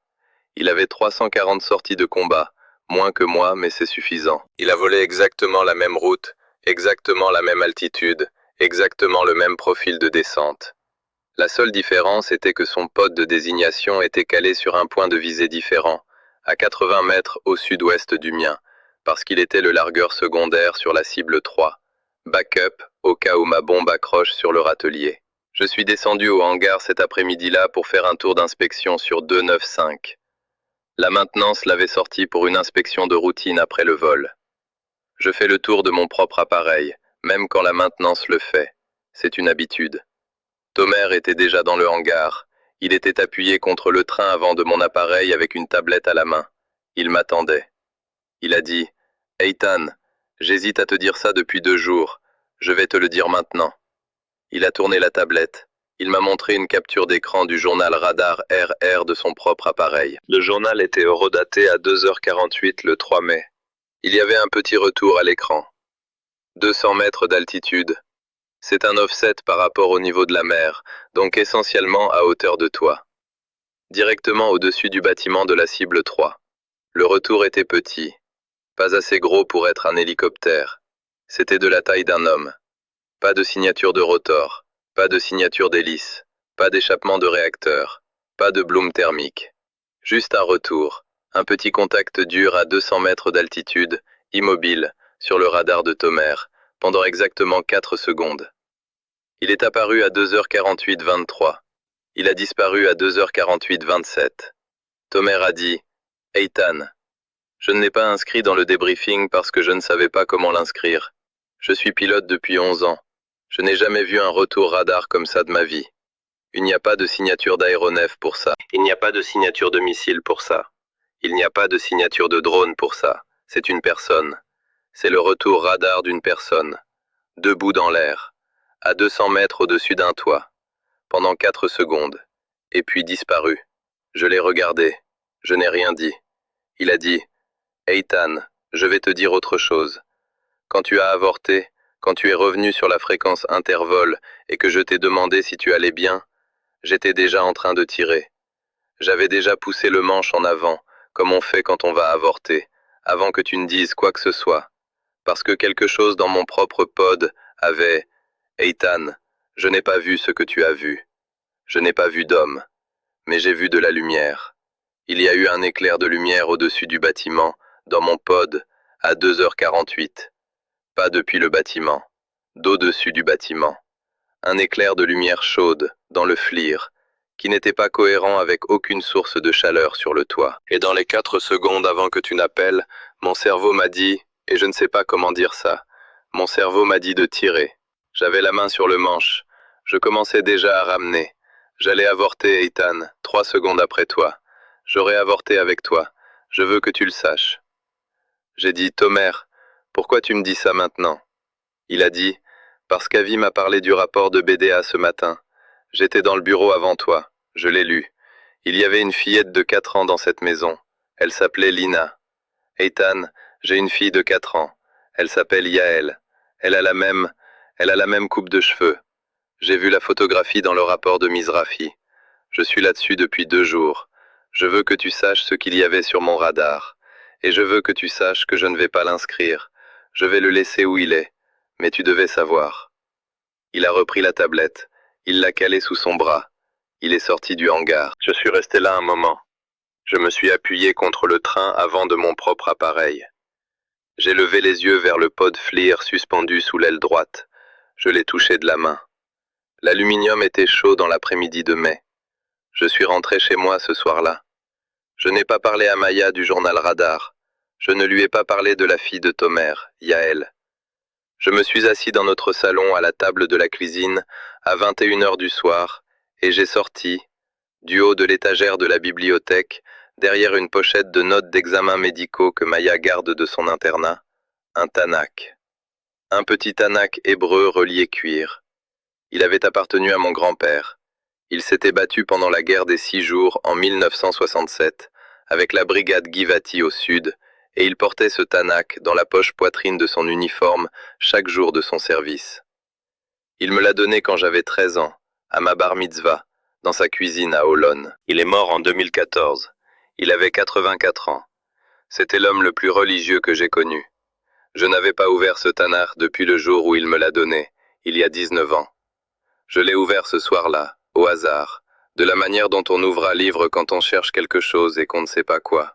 Il avait 340 sorties de combat, moins que moi, mais c'est suffisant. Il a volé exactement la même route, exactement la même altitude, exactement le même profil de descente. La seule différence était que son poste de désignation était calé sur un point de visée différent, à 80 mètres au sud-ouest du mien, parce qu'il était le largueur secondaire sur la cible 3. Backup, au cas où ma bombe accroche sur le râtelier. Je suis descendu au hangar cet après-midi-là pour faire un tour d'inspection sur 295. La maintenance l'avait sorti pour une inspection de routine après le vol. Je fais le tour de mon propre appareil, même quand la maintenance le fait. C'est une habitude. Tomer était déjà dans le hangar. Il était appuyé contre le train avant de mon appareil avec une tablette à la main. Il m'attendait. Il a dit « Eitan, j'hésite à te dire ça depuis 2 jours. Je vais te le dire maintenant. » Il a tourné la tablette. Il m'a montré une capture d'écran du journal Radar RR de son propre appareil. Le journal était horodaté à 2h48 le 3 mai. Il y avait un petit retour à l'écran. 200 mètres d'altitude. C'est un offset par rapport au niveau de la mer, donc essentiellement à hauteur de toit. Directement au-dessus du bâtiment de la cible 3. Le retour était petit. Pas assez gros pour être un hélicoptère. C'était de la taille d'un homme. Pas de signature de rotor. Pas de signature d'hélice, pas d'échappement de réacteur, pas de bloom thermique. Juste un retour, un petit contact dur à 200 mètres d'altitude, immobile, sur le radar de Tomer, pendant exactement 4 secondes. Il est apparu à 2h48-23. Il a disparu à 2h48-27. Tomer a dit « Eitan, je ne l'ai pas inscrit dans le débriefing parce que je ne savais pas comment l'inscrire. Je suis pilote depuis 11 ans. Je n'ai jamais vu un retour radar comme ça de ma vie. Il n'y a pas de signature d'aéronef pour ça. Il n'y a pas de signature de missile pour ça. Il n'y a pas de signature de drone pour ça. C'est une personne. C'est le retour radar d'une personne. Debout dans l'air. À 200 mètres au-dessus d'un toit. Pendant 4 secondes. Et puis disparu. Je l'ai regardé. Je n'ai rien dit. Il a dit « Eitan, je vais te dire autre chose. Quand tu as avorté, quand tu es revenu sur la fréquence intervol et que je t'ai demandé si tu allais bien, j'étais déjà en train de tirer. J'avais déjà poussé le manche en avant, comme on fait quand on va avorter, avant que tu ne dises quoi que ce soit. Parce que quelque chose dans mon propre pod avait « Eitan, je n'ai pas vu ce que tu as vu. Je n'ai pas vu d'homme, mais j'ai vu de la lumière. Il y a eu un éclair de lumière au-dessus du bâtiment, dans mon pod, à 2h48. Pas depuis le bâtiment, d'au-dessus du bâtiment. Un éclair de lumière chaude, dans le FLIR, qui n'était pas cohérent avec aucune source de chaleur sur le toit. Et dans les 4 secondes avant que tu n'appelles, mon cerveau m'a dit, et je ne sais pas comment dire ça, mon cerveau m'a dit de tirer. J'avais la main sur le manche. Je commençais déjà à ramener. J'allais avorter, Eitan, 3 secondes après toi. J'aurais avorté avec toi. Je veux que tu le saches. J'ai dit, Tomer, pourquoi tu me dis ça maintenant? Il a dit, parce qu'Avi m'a parlé du rapport de BDA ce matin. J'étais dans le bureau avant toi. Je l'ai lu. Il y avait une fillette de 4 ans dans cette maison. Elle s'appelait Lina. Eitan, j'ai une fille de 4 ans. Elle s'appelle Yael. Elle a la même coupe de cheveux. J'ai vu la photographie dans le rapport de Mizrafi. Je suis là-dessus depuis 2 jours. Je veux que tu saches ce qu'il y avait sur mon radar. Et je veux que tu saches que je ne vais pas l'inscrire. Je vais le laisser où il est. Mais tu devais savoir. Il a repris la tablette. Il l'a calée sous son bras. Il est sorti du hangar. Je suis resté là un moment. Je me suis appuyé contre le train avant de mon propre appareil. J'ai levé les yeux vers le pod FLIR suspendu sous l'aile droite. Je l'ai touché de la main. L'aluminium était chaud dans l'après-midi de mai. Je suis rentré chez moi ce soir-là. Je n'ai pas parlé à Maya du journal Radar. Je ne lui ai pas parlé de la fille de Tomer, Yael. Je me suis assis dans notre salon à la table de la cuisine à 21h du soir et j'ai sorti, du haut de l'étagère de la bibliothèque, derrière une pochette de notes d'examens médicaux que Maya garde de son internat, un Tanakh. Un petit Tanakh hébreu relié cuir. Il avait appartenu à mon grand-père. Il s'était battu pendant la guerre des 6 jours en 1967 avec la brigade Givati au sud et il portait ce Tanakh dans la poche poitrine de son uniforme chaque jour de son service. Il me l'a donné quand j'avais 13 ans, à ma bar mitzvah, dans sa cuisine à Holon. Il est mort en 2014. Il avait 84 ans. C'était l'homme le plus religieux que j'ai connu. Je n'avais pas ouvert ce Tanakh depuis le jour où il me l'a donné, il y a 19 ans. Je l'ai ouvert ce soir-là, au hasard, de la manière dont on ouvre un livre quand on cherche quelque chose et qu'on ne sait pas quoi.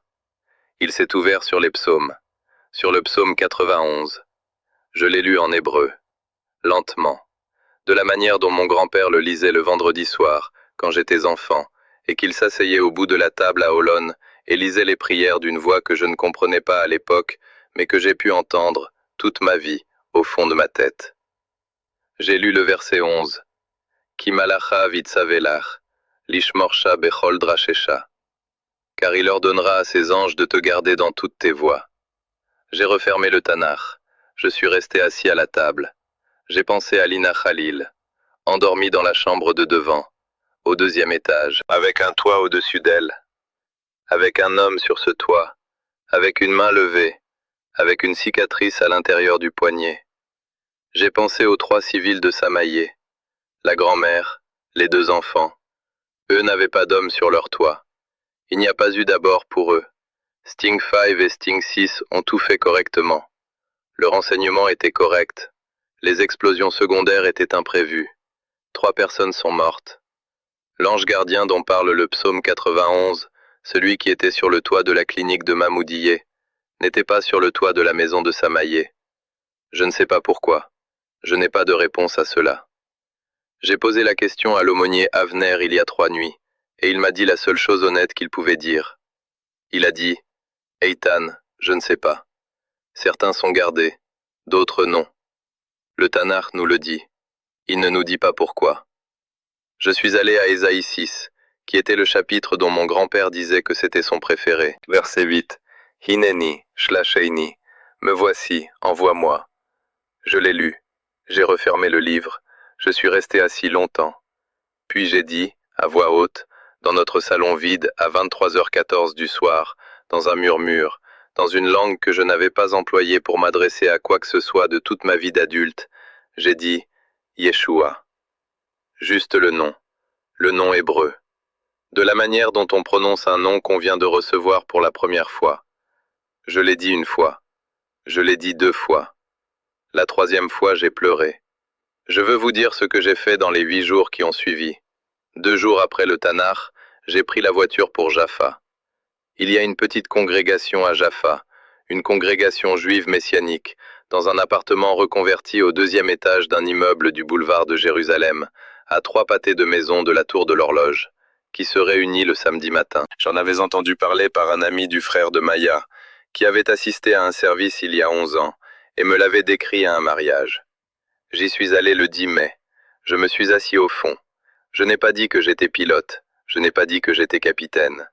Il s'est ouvert sur les psaumes, sur le psaume 91. Je l'ai lu en hébreu, lentement, de la manière dont mon grand-père le lisait le vendredi soir, quand j'étais enfant, et qu'il s'asseyait au bout de la table à Holon et lisait les prières d'une voix que je ne comprenais pas à l'époque, mais que j'ai pu entendre toute ma vie, au fond de ma tête. J'ai lu le verset 11. Ki malacha vitsavelach, lishmorsha bechol drachesha. Car il ordonnera à ses anges de te garder dans toutes tes voies. J'ai refermé le Tanakh. Je suis resté assis à la table. J'ai pensé à Lina Khalil, endormie dans la chambre de devant, au 2e étage, avec un toit au-dessus d'elle, avec un homme sur ce toit, avec une main levée, avec une cicatrice à l'intérieur du poignet. J'ai pensé aux 3 civils de Samaïé, la grand-mère, les 2 enfants. Eux n'avaient pas d'homme sur leur toit. Il n'y a pas eu d'abord pour eux. Sting 5 et Sting 6 ont tout fait correctement. Le renseignement était correct. Les explosions secondaires étaient imprévues. 3 personnes sont mortes. L'ange gardien dont parle le psaume 91, celui qui était sur le toit de la clinique de Mamoudié, n'était pas sur le toit de la maison de Samaïé. Je ne sais pas pourquoi. Je n'ai pas de réponse à cela. J'ai posé la question à l'aumônier Avner il y a 3 nuits, et il m'a dit la seule chose honnête qu'il pouvait dire. Il a dit « Eitan, je ne sais pas. Certains sont gardés, d'autres non. Le Tanakh nous le dit. Il ne nous dit pas pourquoi. » Je suis allé à Ésaïe 6, qui était le chapitre dont mon grand-père disait que c'était son préféré. Verset 8. Hineni, shlacheini, me voici, envoie-moi. Je l'ai lu. J'ai refermé le livre. Je suis resté assis longtemps. Puis j'ai dit, à voix haute, dans notre salon vide à 23h14 du soir, dans un murmure, dans une langue que je n'avais pas employée pour m'adresser à quoi que ce soit de toute ma vie d'adulte, j'ai dit Yeshua. Juste le nom hébreu. De la manière dont on prononce un nom qu'on vient de recevoir pour la première fois. Je l'ai dit 1 fois. Je l'ai dit 2 fois. La 3e fois, j'ai pleuré. Je veux vous dire ce que j'ai fait dans les 8 jours qui ont suivi. 2 jours après le Tanakh, j'ai pris la voiture pour Jaffa. Il y a une petite congrégation à Jaffa, une congrégation juive messianique, dans un appartement reconverti au 2e étage d'un immeuble du boulevard de Jérusalem, à 3 pâtés de maison de la tour de l'horloge, qui se réunit le samedi matin. J'en avais entendu parler par un ami du frère de Maya, qui avait assisté à un service il y a 11 ans, et me l'avait décrit à un mariage. J'y suis allé le 10 mai. Je me suis assis au fond. Je n'ai pas dit que j'étais pilote. Je n'ai pas dit que j'étais capitaine.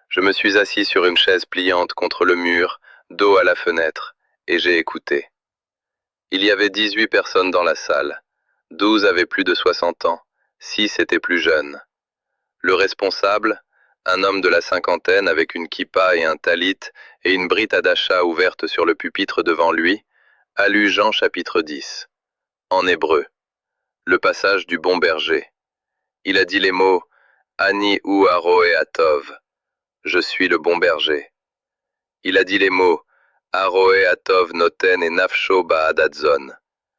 Je me suis assis sur une chaise pliante contre le mur, dos à la fenêtre, et j'ai écouté. Il y avait 18 personnes dans la salle. 12 avaient plus de 60 ans. 6 étaient plus jeunes. Le responsable, un homme de la cinquantaine avec une kippa et un talit et une brite hadacha ouverte sur le pupitre devant lui, a lu Jean chapitre 10. En hébreu, le passage du bon berger. Il a dit les mots « Ani hu haroe atov » « Je suis le bon berger ». Il a dit les mots « Haroe atov noten et nafsho ba'adadzon »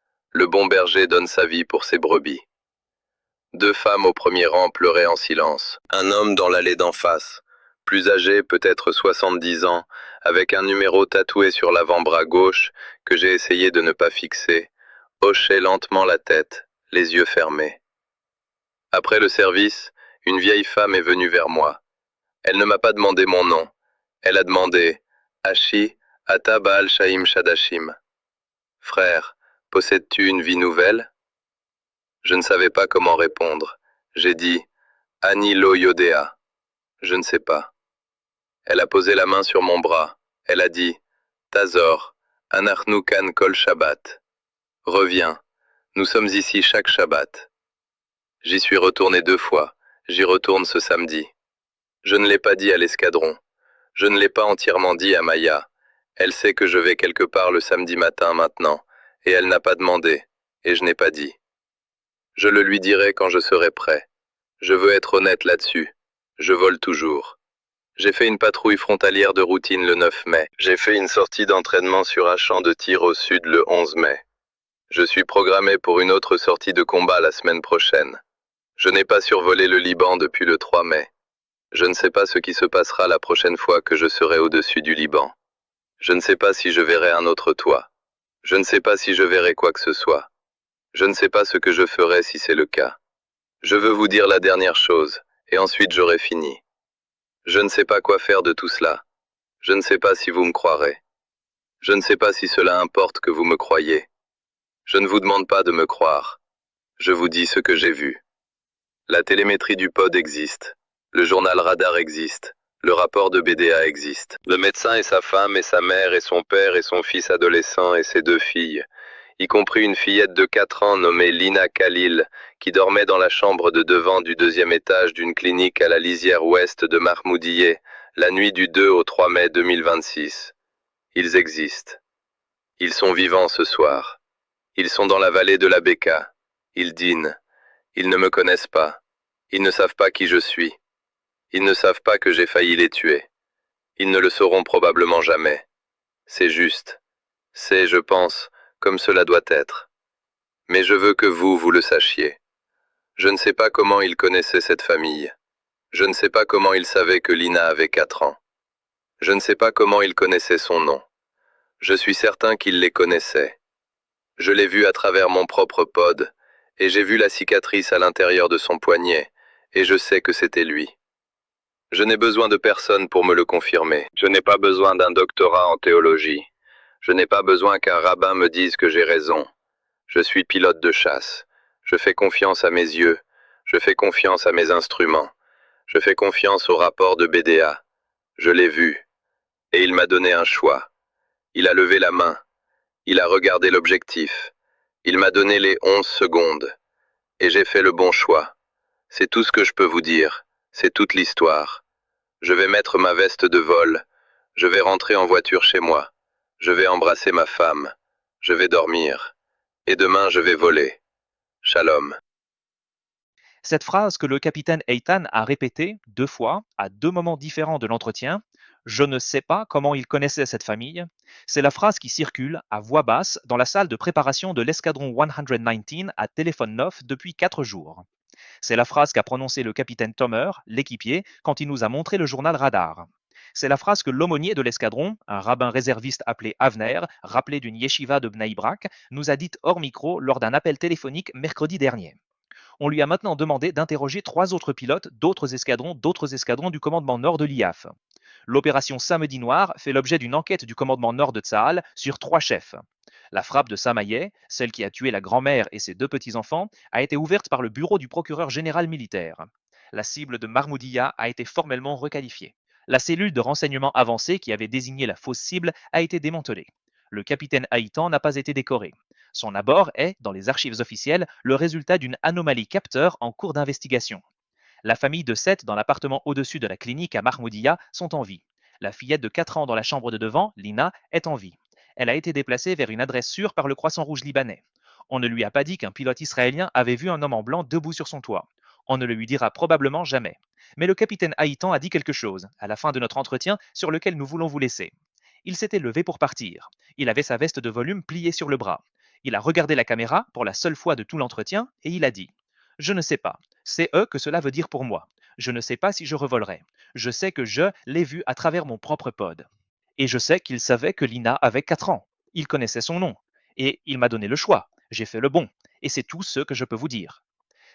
« Le bon berger donne sa vie pour ses brebis ». 2 femmes au premier rang pleuraient en silence. Un homme dans l'allée d'en face, plus âgé, peut-être 70 ans, avec un numéro tatoué sur l'avant-bras gauche que j'ai essayé de ne pas fixer, hochait lentement la tête, les yeux fermés. Après le service, une vieille femme est venue vers moi. Elle ne m'a pas demandé mon nom. Elle a demandé Ashi Ata Baal Shaim Shadashim. Frère, possèdes-tu une vie nouvelle? Je ne savais pas comment répondre. J'ai dit Ani lo yodea. Je ne sais pas. Elle a posé la main sur mon bras. Elle a dit Tazor, Anachnu kan kol Shabbat. Reviens, nous sommes ici chaque Shabbat. J'y suis retourné 2 fois. J'y retourne ce samedi. Je ne l'ai pas dit à l'escadron. Je ne l'ai pas entièrement dit à Maya. Elle sait que je vais quelque part le samedi matin maintenant, et elle n'a pas demandé, et je n'ai pas dit. Je le lui dirai quand je serai prêt. Je veux être honnête là-dessus. Je vole toujours. J'ai fait une patrouille frontalière de routine le 9 mai. J'ai fait une sortie d'entraînement sur un champ de tir au sud le 11 mai. Je suis programmé pour une autre sortie de combat la semaine prochaine. Je n'ai pas survolé le Liban depuis le 3 mai. Je ne sais pas ce qui se passera la prochaine fois que je serai au-dessus du Liban. Je ne sais pas si je verrai un autre toit. Je ne sais pas si je verrai quoi que ce soit. Je ne sais pas ce que je ferai si c'est le cas. Je veux vous dire la dernière chose, et ensuite j'aurai fini. Je ne sais pas quoi faire de tout cela. Je ne sais pas si vous me croirez. Je ne sais pas si cela importe que vous me croyiez. Je ne vous demande pas de me croire. Je vous dis ce que j'ai vu. La télémétrie du pod existe. Le journal Radar existe. Le rapport de BDA existe. Le médecin et sa femme et sa mère et son père et son fils adolescent et ses 2 filles, y compris une fillette de 4 ans nommée Lina Khalil, qui dormait dans la chambre de devant du 2e étage d'une clinique à la lisière ouest de Mahmoudiyeh, la nuit du 2 au 3 mai 2026. Ils existent. Ils sont vivants ce soir. Ils sont dans la vallée de la Beka. Ils dînent. Ils ne me connaissent pas. Ils ne savent pas qui je suis. Ils ne savent pas que j'ai failli les tuer. Ils ne le sauront probablement jamais. C'est juste. C'est, je pense, comme cela doit être. Mais je veux que vous le sachiez. Je ne sais pas comment ils connaissaient cette famille. Je ne sais pas comment ils savaient que Lina avait 4 ans. Je ne sais pas comment ils connaissaient son nom. Je suis certain qu'ils les connaissaient. Je l'ai vu à travers mon propre pod, et j'ai vu la cicatrice à l'intérieur de son poignet, et je sais que c'était lui. Je n'ai besoin de personne pour me le confirmer. Je n'ai pas besoin d'un doctorat en théologie. Je n'ai pas besoin qu'un rabbin me dise que j'ai raison. Je suis pilote de chasse. Je fais confiance à mes yeux. Je fais confiance à mes instruments. Je fais confiance au rapport de BDA. Je l'ai vu. Et il m'a donné un choix. Il a levé la main. Il a regardé l'objectif. Il m'a donné les 11 secondes. Et j'ai fait le bon choix. C'est tout ce que je peux vous dire. C'est toute l'histoire. Je vais mettre ma veste de vol. Je vais rentrer en voiture chez moi. Je vais embrasser ma femme. Je vais dormir. Et demain, je vais voler. Shalom. Cette phrase que le capitaine Eitan a répétée 2 fois, à 2 moments différents de l'entretien, je ne sais pas comment il connaissait cette famille, c'est la phrase qui circule à voix basse dans la salle de préparation de l'escadron 119 à Téléphone 9 depuis 4 jours. C'est la phrase qu'a prononcée le capitaine Tomer, l'équipier, quand il nous a montré le journal Radar. C'est la phrase que l'aumônier de l'escadron, un rabbin réserviste appelé Avner, rappelé d'une yeshiva de Bnei Brak, nous a dite hors micro lors d'un appel téléphonique mercredi dernier. On lui a maintenant demandé d'interroger 3 autres pilotes d'autres escadrons du commandement nord de l'IAF. L'opération Samedi Noir fait l'objet d'une enquête du commandement nord de Tsahal sur 3 chefs. La frappe de Samaïeh, celle qui a tué la grand-mère et ses 2 petits-enfants, a été ouverte par le bureau du procureur général militaire. La cible de Mahmoudiyah a été formellement requalifiée. La cellule de renseignement avancée qui avait désigné la fausse cible a été démantelée. Le capitaine Haïtan n'a pas été décoré. Son abord est, dans les archives officielles, le résultat d'une anomalie capteur en cours d'investigation. La famille de 7 dans l'appartement au-dessus de la clinique à Mahmoudiyah sont en vie. La fillette de 4 ans dans la chambre de devant, Lina, est en vie. Elle a été déplacée vers une adresse sûre par le Croissant Rouge libanais. On ne lui a pas dit qu'un pilote israélien avait vu un homme en blanc debout sur son toit. On ne le lui dira probablement jamais. Mais le capitaine Haïtan a dit quelque chose, à la fin de notre entretien, sur lequel nous voulons vous laisser. Il s'était levé pour partir. Il avait sa veste de volume pliée sur le bras. Il a regardé la caméra pour la seule fois de tout l'entretien et il a dit Je ne sais pas. C'est eux que cela veut dire pour moi. Je ne sais pas si je revolerai. Je sais que je l'ai vu à travers mon propre pod. Et je sais qu'il savait que Lina avait 4 ans. Il connaissait son nom. Et il m'a donné le choix. J'ai fait le bon. Et c'est tout ce que je peux vous dire.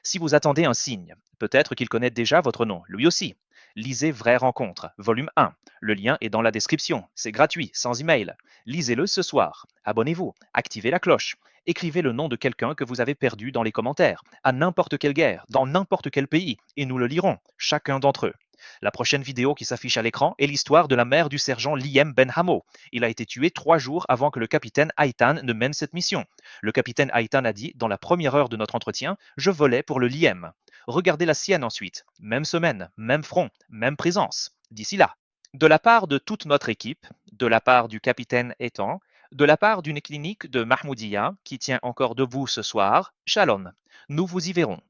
Si vous attendez un signe, peut-être qu'il connaît déjà votre nom, lui aussi. Lisez Vraie Rencontre, volume 1. Le lien est dans la description. C'est gratuit, sans email. Lisez-le ce soir. Abonnez-vous, activez la cloche. Écrivez le nom de quelqu'un que vous avez perdu dans les commentaires, à n'importe quelle guerre, dans n'importe quel pays, et nous le lirons, chacun d'entre eux. La prochaine vidéo qui s'affiche à l'écran est l'histoire de la mère du sergent Liem Ben Hamo. Il a été tué 3 jours avant que le capitaine Haïtan ne mène cette mission. Le capitaine Haïtan a dit, dans la première heure de notre entretien, je volais pour le Liem. Regardez la sienne ensuite. Même semaine, même front, même présence. D'ici là. De la part de toute notre équipe, de la part du capitaine Etan, de la part d'une clinique de Mahmoudia qui tient encore debout ce soir, Shalom. Nous vous y verrons.